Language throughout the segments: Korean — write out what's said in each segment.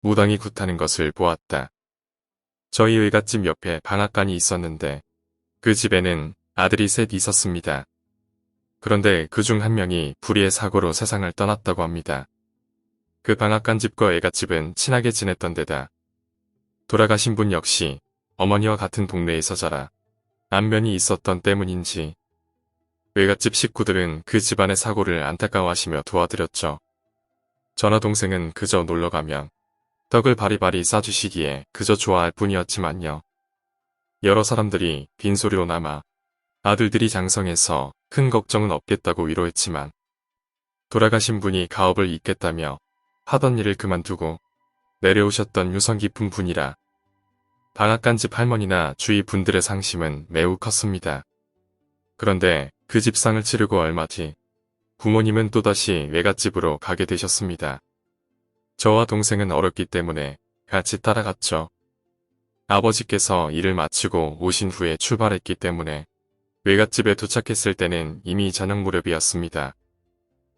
무당이 굿하는 것을 보았다. 저희 외갓집 옆에 방앗간이 있었는데 그 집에는 아들이 셋 있었습니다. 그런데 그중 한 명이 불의의 사고로 세상을 떠났다고 합니다. 그 방앗간 집과 외갓집은 친하게 지냈던 데다 돌아가신 분 역시 어머니와 같은 동네에서 자라 안면이 있었던 때문인지 외갓집 식구들은 그 집안의 사고를 안타까워하시며 도와드렸죠. 저나 동생은 그저 놀러가면 떡을 바리바리 싸주시기에 그저 좋아할 뿐이었지만요. 여러 사람들이 빈소리로나마 아들들이 장성해서 큰 걱정은 없겠다고 위로했지만 돌아가신 분이 가업을 잇겠다며 하던 일을 그만두고 내려오셨던 유성 깊은 분이라 방앗간 집 할머니나 주위 분들의 상심은 매우 컸습니다. 그런데 그 집상을 치르고 얼마 뒤 부모님은 또다시 외갓집으로 가게 되셨습니다. 저와 동생은 어렸기 때문에 같이 따라갔죠. 아버지께서 일을 마치고 오신 후에 출발했기 때문에 외갓집에 도착했을 때는 이미 저녁 무렵이었습니다.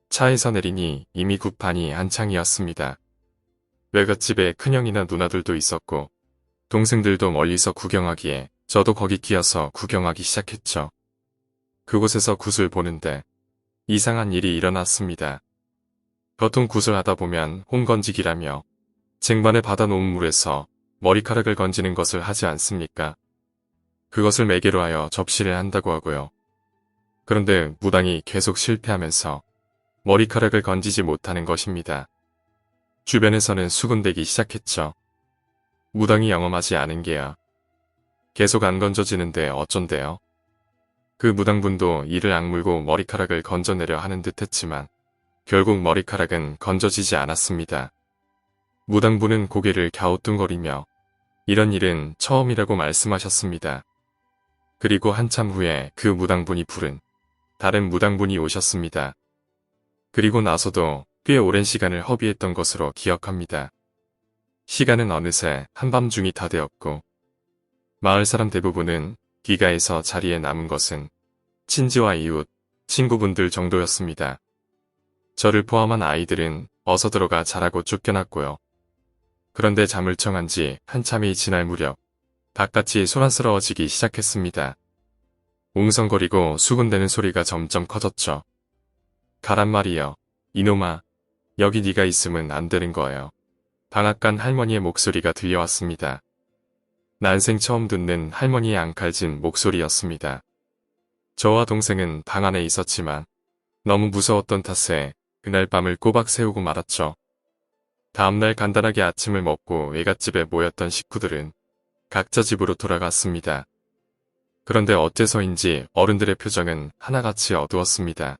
차에서 내리니 이미 굿판이 한창이었습니다. 외갓집에 큰형이나 누나들도 있었고 동생들도 멀리서 구경하기에 저도 거기 끼어서 구경하기 시작했죠. 그곳에서 굿을 보는데 이상한 일이 일어났습니다. 보통 굿을 하다 보면 홈건지기라며 쟁반에 받아놓은 물에서 머리카락을 건지는 것을 하지 않습니까? 그것을 매개로 하여 접시를 한다고 하고요. 그런데 무당이 계속 실패하면서 머리카락을 건지지 못하는 것입니다. 주변에서는 수군대기 시작했죠. 무당이 영험하지 않은 게야. 계속 안 건져지는데 어쩐대요? 그 무당분도 이를 악물고 머리카락을 건져내려 하는 듯 했지만 결국 머리카락은 건져지지 않았습니다. 무당분은 고개를 갸우뚱거리며 이런 일은 처음이라고 말씀하셨습니다. 그리고 한참 후에 그 무당분이 부른 다른 무당분이 오셨습니다. 그리고 나서도 꽤 오랜 시간을 허비했던 것으로 기억합니다. 시간은 어느새 한밤중이 다 되었고 마을 사람 대부분은 귀가해서 자리에 남은 것은 친지와 이웃, 친구분들 정도였습니다. 저를 포함한 아이들은 어서 들어가 자라고 쫓겨났고요. 그런데 잠을 청한 지 한참이 지날 무렵 바깥이 소란스러워지기 시작했습니다. 웅성거리고 수군대는 소리가 점점 커졌죠. 가란 말이여. 이놈아. 여기 네가 있으면 안 되는 거예요. 방앗간 할머니의 목소리가 들려왔습니다. 난생 처음 듣는 할머니의 앙칼진 목소리였습니다. 저와 동생은 방 안에 있었지만 너무 무서웠던 탓에 그날 밤을 꼬박 새우고 말았죠. 다음날 간단하게 아침을 먹고 외갓집에 모였던 식구들은 각자 집으로 돌아갔습니다. 그런데 어째서인지 어른들의 표정은 하나같이 어두웠습니다.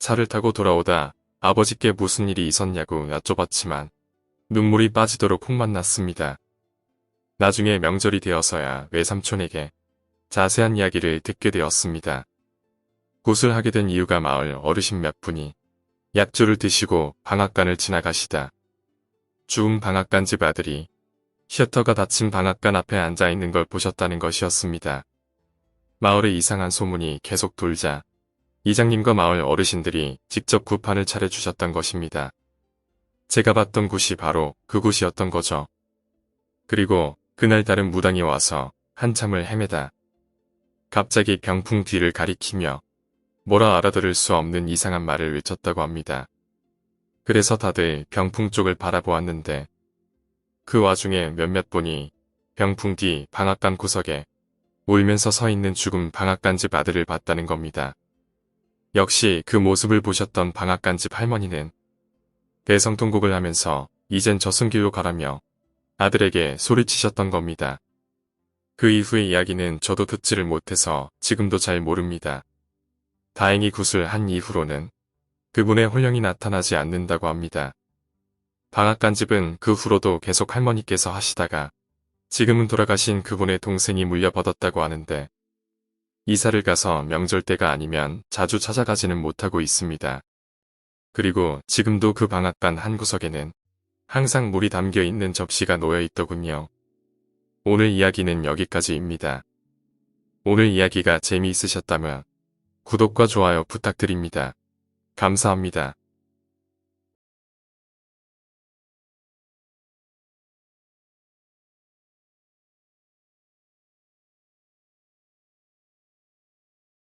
차를 타고 돌아오다 아버지께 무슨 일이 있었냐고 여쭤봤지만 눈물이 빠지도록 혼만 났습니다. 나중에 명절이 되어서야 외삼촌에게 자세한 이야기를 듣게 되었습니다. 굿을 하게 된 이유가 마을 어르신 몇 분이 약주를 드시고 방앗간을 지나가시다 죽은 방앗간 집 아들이 셔터가 닫힌 방앗간 앞에 앉아있는 걸 보셨다는 것이었습니다. 마을에 이상한 소문이 계속 돌자 이장님과 마을 어르신들이 직접 굿판을 차려주셨던 것입니다. 제가 봤던 굿이 바로 그 굿이었던 거죠. 그리고 그날 다른 무당이 와서 한참을 헤매다 갑자기 병풍 뒤를 가리키며 뭐라 알아들을 수 없는 이상한 말을 외쳤다고 합니다. 그래서 다들 병풍 쪽을 바라보았는데 그 와중에 몇몇 분이 병풍 뒤 방앗간 구석에 울면서 서 있는 죽은 방앗간 집 아들을 봤다는 겁니다. 역시 그 모습을 보셨던 방앗간 집 할머니는 대성통곡을 하면서 이젠 저승길로 가라며 아들에게 소리치셨던 겁니다. 그 이후의 이야기는 저도 듣지를 못해서 지금도 잘 모릅니다. 다행히 굿을 한 이후로는 그분의 혼령이 나타나지 않는다고 합니다. 방앗간 집은 그 후로도 계속 할머니께서 하시다가 지금은 돌아가신 그분의 동생이 물려받았다고 하는데 이사를 가서 명절 때가 아니면 자주 찾아가지는 못하고 있습니다. 그리고 지금도 그 방앗간 한 구석에는 항상 물이 담겨 있는 접시가 놓여 있더군요. 오늘 이야기는 여기까지입니다. 오늘 이야기가 재미있으셨다면 구독과 좋아요 부탁드립니다. 감사합니다.